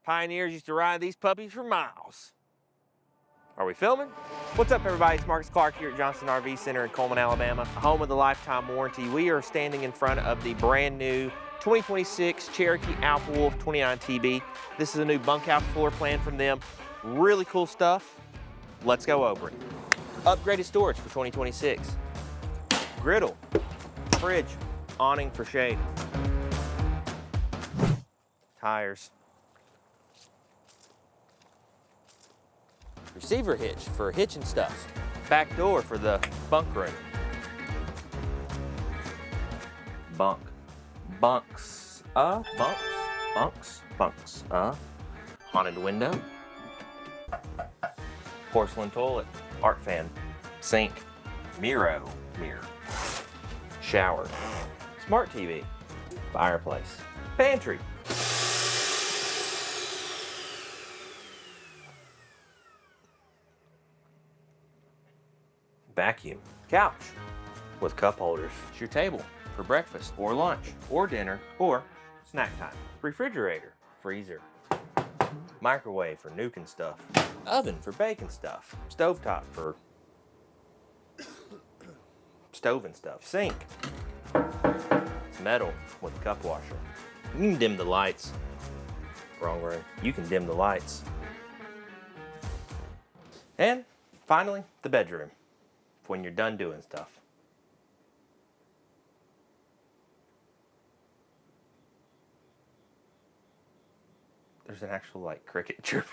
Pioneers used to ride these puppies for miles. Are we filming? What's up, everybody? It's Marcus Clark here at Johnston RV Center in Coleman, Alabama, home of the lifetime warranty. We are standing in front of the brand new 2026 Cherokee Alpha Wolf 29 TB. This is a new bunkhouse floor plan from them. Really cool stuff. Let's go over it. Upgraded storage for 2026. Griddle, fridge, awning for shade. Tires. Receiver hitch for hitching stuff. Back door for the bunk room. Bunks. Haunted window. Porcelain toilet. Art fan. Sink. Mirror. Shower. Smart TV. Fireplace. Pantry. Vacuum. Couch with cup holders. It's your table for breakfast or lunch or dinner or snack time. Refrigerator. Freezer. Microwave for nuking stuff. Oven for baking stuff. Stovetop for stoving stuff. Sink. Metal with cup washer. You can dim the lights. Wrong room. You can dim the lights. And finally, the bedroom. When you're done doing stuff. There's an actual cricket chirping.